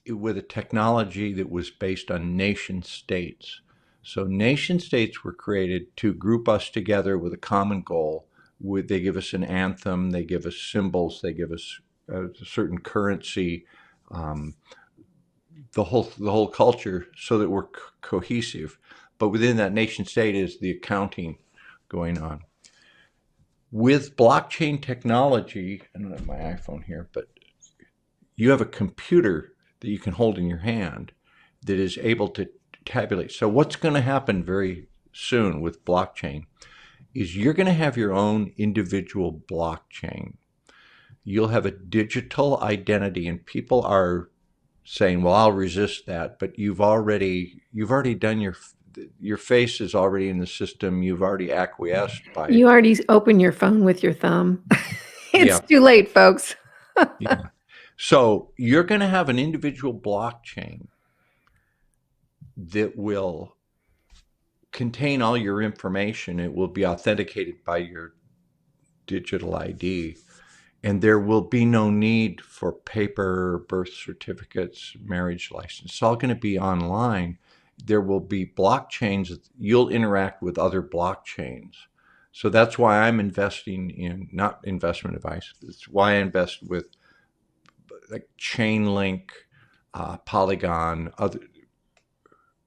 with a technology that was based on nation states. So nation states were created to group us together with a common goal. They give us an anthem, they give us symbols, they give us a certain currency, um, the whole culture, so that we're cohesive. But within that nation state is the accounting going on. With blockchain technology, I don't have my iPhone here, but you have a computer that you can hold in your hand that is able to tabulate. So what's going to happen very soon with blockchain is you're going to have your own individual blockchain. You'll have a digital identity, and people are saying, "Well, I'll resist that," but you've already done your face is already in the system. You've already acquiesced by You already open your phone with your thumb. It's yeah, too late, folks. yeah. So you're going to have an individual blockchain that will contain all your information. It will be authenticated by your digital ID, and there will be no need for paper birth certificates, marriage license. It's all going to be online. There will be blockchains. You'll interact with other blockchains. So that's why I'm investing in, not investment advice. That's why I invest with like Chainlink, Polygon, other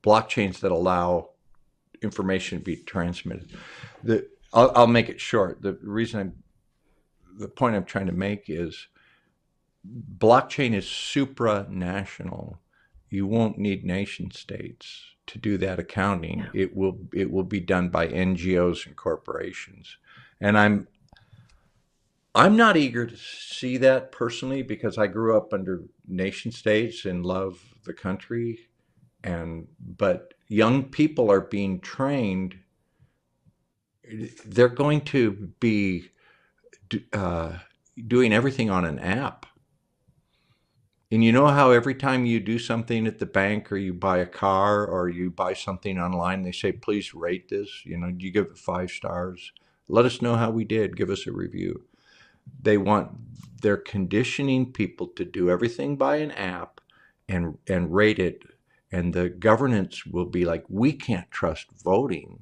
blockchains that allow information to be transmitted. I'll make it short. The point I'm trying to make is blockchain is supranational. You won't need nation states to do that accounting. Yeah. It will be done by NGOs and corporations. And I'm not eager to see that personally, because I grew up under nation states and love the country, and but young people are being trained. They're going to be uh, doing everything on an app. And you know how every time you do something at the bank, or you buy a car, or you buy something online, they say, please rate this. You give it 5 stars. Let us know how we did. Give us a review. they want they're conditioning people to do everything by an app and rate it, and the governance will be like, we can't trust voting.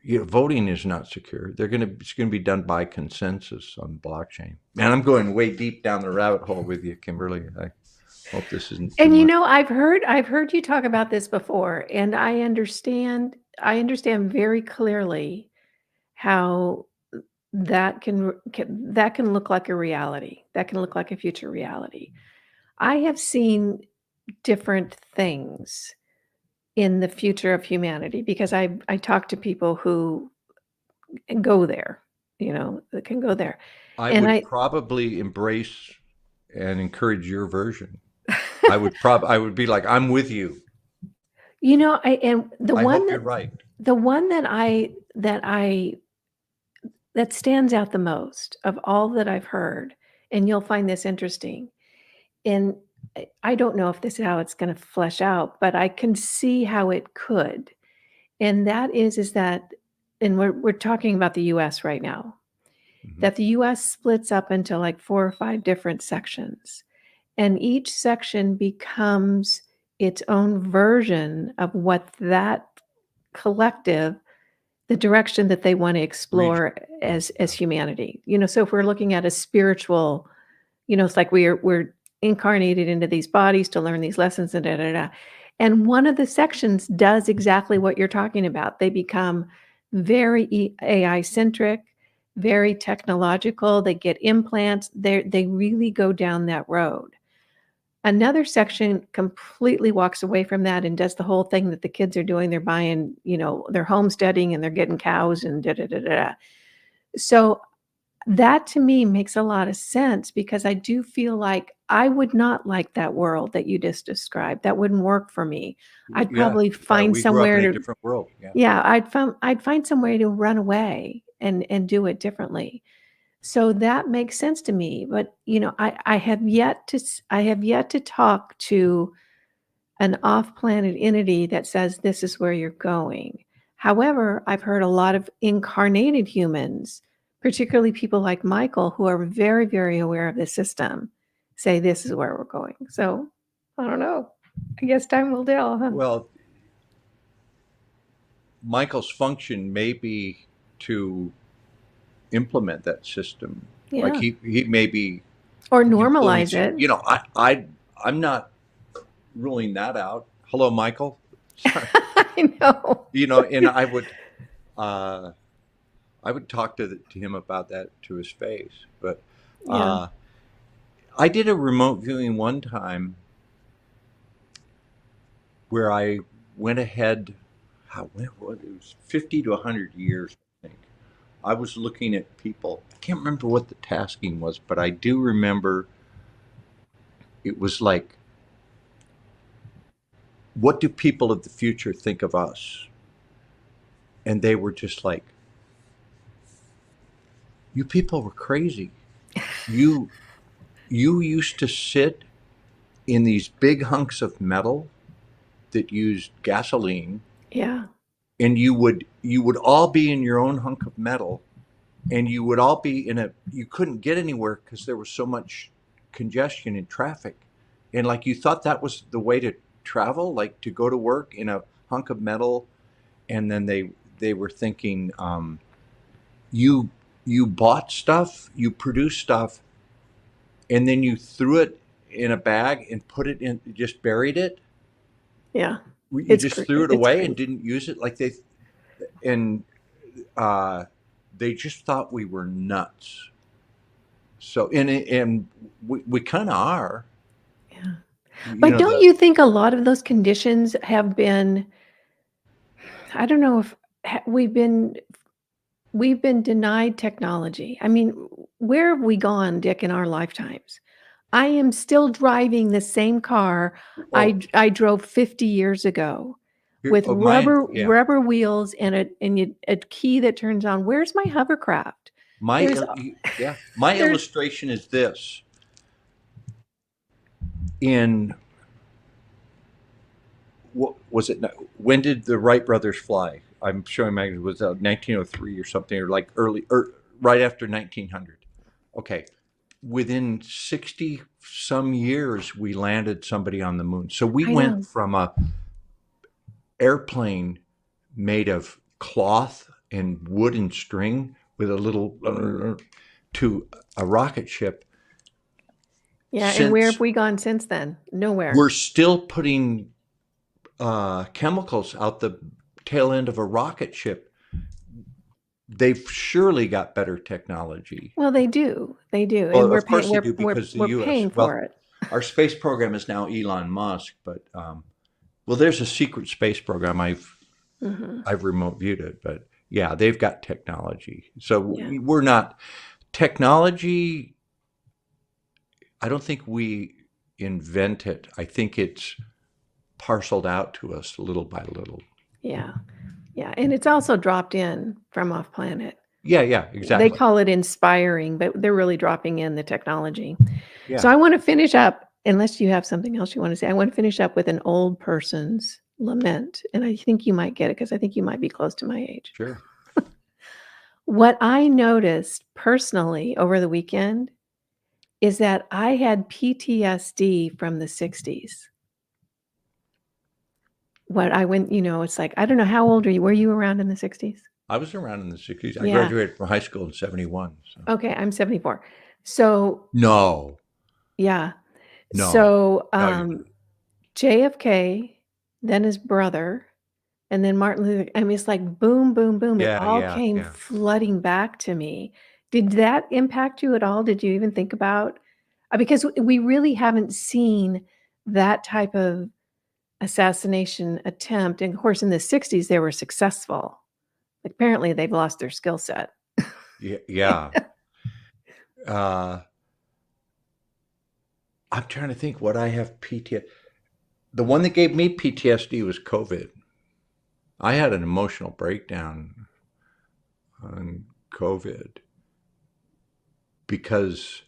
Voting is not secure. It's gonna be done by consensus on blockchain. Man, I'm going way deep down the rabbit hole with you, Kimberly. I hope this isn't too And much. I've heard you talk about this before, and I understand very clearly how that can look like a reality. That can look like a future reality. I have seen different things in the future of humanity because I talk to people who go there, that can go there. I And would I probably embrace and encourage your version. I would be like, I'm with you. I and I hope you're right. the one that stands out the most of all that I've heard, and you'll find this interesting, and I don't know if this is how it's gonna flesh out, but I can see how it could, and that is that and we're talking about the US right now, Mhm. that the US splits up into, like, 4 or 5 different sections, and each section becomes its own version of what that collective the direction that they wanna Region. explore as Yeah. humanity. So if we're looking at a spiritual, it's like we're incarnated into these bodies to learn these lessons and da da da. And one of the sections does exactly what you're talking about. They become very AI centric, very technological. They get implants. They really go down that road. Another section completely walks away from that and does the whole thing that the kids are doing. They're buying, they're homesteading and they're getting cows and da da da da. Da. So that to me makes a lot of sense because I do feel like I would not like that world that you just described. That wouldn't work for me. I'd Yeah. probably Yeah. find We grew up somewhere in a to different world. Yeah. yeah, I'd find some way to run away and do it differently. So that makes sense to me, but I have yet to talk to an off-planet entity that says this is where you're going. However, I've heard a lot of incarnated humans, particularly people like Michael, who are very, very aware of the system, say this is where we're going. So I don't know. I guess time will tell, huh? Well, Michael's function may be to implement that system. Like Yeah. he may be Or normalize influencing. it. I'm not ruling that out. Hello, Michael. Sorry. I know. And uh, I would talk to him about that to his face. But Yeah. uh, I did a remote viewing one time where I went ahead. It was 50 to 100 years, I think. I was looking at people. I can't remember what the tasking was, but I do remember it was like, what do people of the future think of us? And they were just like, you people were crazy. You you used to sit in these big hunks of metal that used gasoline, Yeah. and you would all be in your own hunk of metal, and you would all be you couldn't get anywhere because there was so much congestion in traffic, and like you thought that was the way to travel, like to go to work in a hunk of metal. And then they were thinking, you you bought stuff, you produced stuff, and then you threw it in a bag and put it in, just buried it. Yeah. You It's just threw it it's away and crazy. didn't use it. And uh, they just thought we were nuts. So and we kind of are. Yeah. You But know don't the you think a lot of those conditions have been I don't know if ha we've been denied technology. I mean, where have we gone, Dick, in our lifetimes? I am still driving the same car oh I drove 50 years ago here with oh mine yeah rubber wheels and a key that turns on. Where's my hovercraft? my There's yeah my there's illustration is this. In what was it? When did the Wright brothers fly? I'm showing magazine was 1903 or something, or like early, or right after 1900. Okay, within 60 some years, we landed somebody on the moon. So we I went know. from a airplane made of cloth and wood and string with a little to a rocket ship. Yeah, and where have Since we gone since then? we're Nowhere. still putting chemicals out the tail end of a rocket ship, they've surely got better technology. Well, they do. They do, and Well, we're of paying course they we're do, we're because the we're U.S. paying Well, for it. our space program is now Elon Musk, but well, there's a secret space program. Mhm. I've remote viewed it, but yeah, they've got technology. So Yeah. we're not technology. I don't think we invent it. I think it's parceled out to us little by little. Yeah. Yeah, and it's also dropped in from off planet. Yeah, yeah, They exactly. call it inspiring, but they're really dropping in the technology. So Yeah, I wanna finish up, unless you have something else you wanna say, I wanna finish up with an old person's lament, and I think you might get it because I think you might be close to my age. sure. What I noticed personally over the weekend is that I had PTSD from the '60s. What I went it's like, I don't know, how old are you? Were you around in the '60s? I was around in the 60s. I Yeah. graduated from high school in 71. So Okay, I'm 74. So, no, yeah. no, So, no, you're not. JFK, then his brother, and then Martin Luther I mean, it's like boom, boom, boom. It Yeah, all yeah, came yeah. flooding back to me. Did that impact you at all? Did you even think about because we really haven't seen that type of assassination attempt, and of course, in the '60s, they were successful. Apparently, they've lost their skill set. Yeah, yeah. Uh, I'm trying to think what I have PTSD. The one that gave me PTSD was COVID. I had an emotional breakdown on COVID because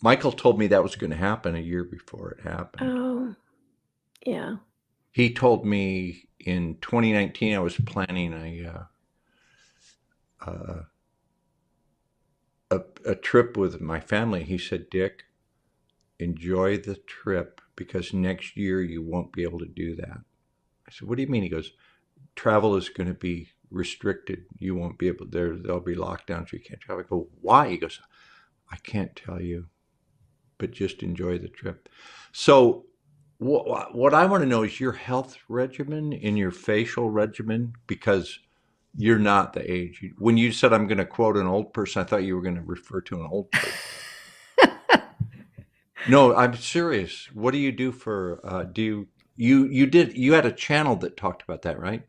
Michael told me that was going to happen a year before it happened. Oh, yeah. He told me in 2019 I was planning uh, a trip with my family. He said, "Dick, enjoy the trip because next year you won't be able to do that." I said, "What do you mean?" He goes, "Travel is going to be restricted. You won't be able there'll be lockdowns. You can't travel." I go, "Why?" He goes, "I can't tell you, but just enjoy the trip." So what I want to know is your health regimen and your facial regimen, because you're not the age. When you said I'm going to quote an old person, I thought you were going to refer to an old person. No, I'm serious. What do you do for do you had a channel that talked about that, right?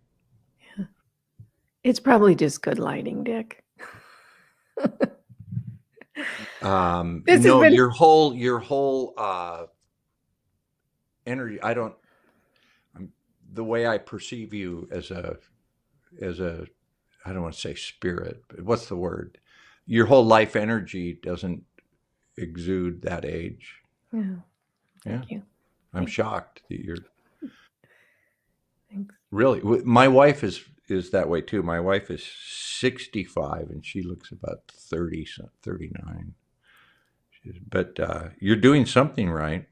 It's probably just good lighting, Dick. This has No, been your whole energy. I don't. The way I perceive you as a I don't want to say spirit, but what's the word? Your whole life energy doesn't exude that age. Yeah, Yeah, thank you. I'm Thanks, shocked that you're thanks. really. My wife is that way too. My wife is 65 and she looks about 30, 39. But you're doing something right.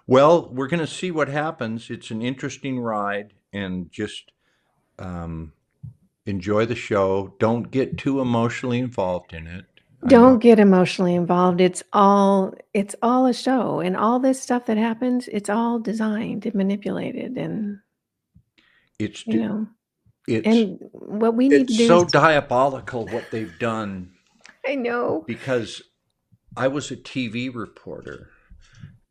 Well, we're going to see what happens. It's an interesting ride, and just um, enjoy the show. Don't get too emotionally involved in it. I know Don't get emotionally involved. It's all a show, and all this stuff that happens, it's all designed and manipulated and, it's you know, it's and what we need to it's do is so diabolical what they've done, I know. because I was a TV reporter,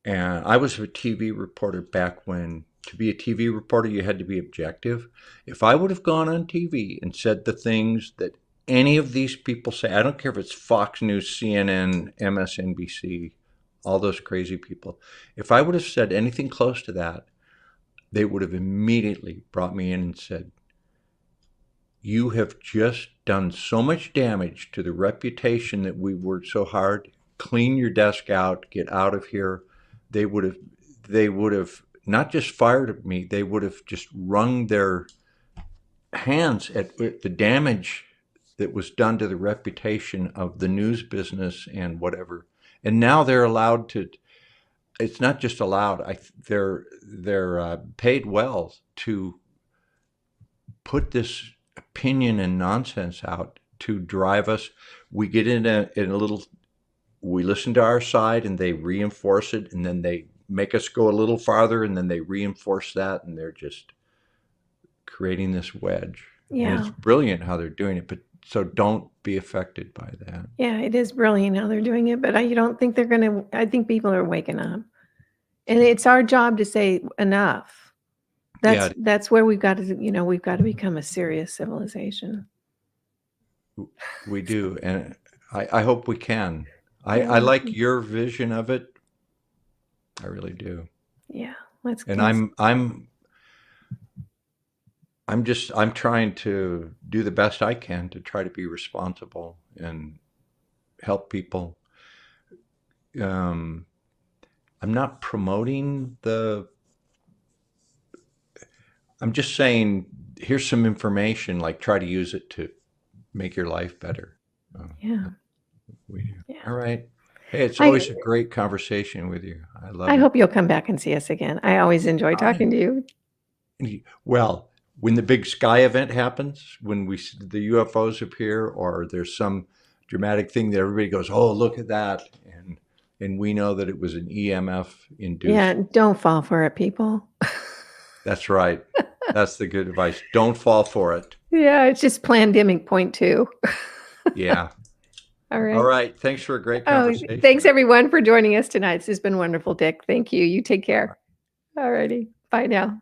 and I was a TV reporter back when to be a TV reporter you had to be objective. If I would have gone on TV and said the things that any of these people say, I don't care if it's Fox News, CNN, MSNBC, all those crazy people, if I would have said anything close to that, they would have immediately brought me in and said, "You have just done so much damage to the reputation that we worked so hard. Clean your desk out, get out of here." They would have they would have not just fired me, they would have just wrung their hands at the damage that was done to the reputation of the news business and whatever. And now they're allowed to. It's not just allowed. They're paid well to put this opinion and nonsense out to drive us. We get in a little. We listen to our side, and they reinforce it, and then they make us go a little farther, and then they reinforce that, and they're just creating this wedge. Yeah. And it's brilliant how they're doing it, but so don't be affected by that. Yeah, it is brilliant how they're doing it, but I don't think they're gonna. I think people are waking up, and it's our job to say enough. That's where we've got to, we've got to become a serious civilization. We do, and I hope we can. I like your vision of it. I really do. Yeah, let's. And I'm trying to do the best I can to try to be responsible and help people. I'm not promoting I'm just saying, here's some information, like try to use it to make your life better. Yeah. We do. Yeah. All right. Hey, it's always a great conversation with you. I love it. I hope you'll come back and see us again. I always enjoy talking to you. Well, when the big sky event happens, when the UFOs appear, or there's some dramatic thing that everybody goes, "Oh, look at that," and we know that it was an EMF induced. Yeah, don't fall for it, people. That's right. That's the good advice. Don't fall for it. Yeah, it's just pandemic point 2. Yeah. All right. All right. Thanks for a great conversation. Thanks everyone for joining us tonight. This has been wonderful, Dick. Thank you. You take care. All righty. Bye now.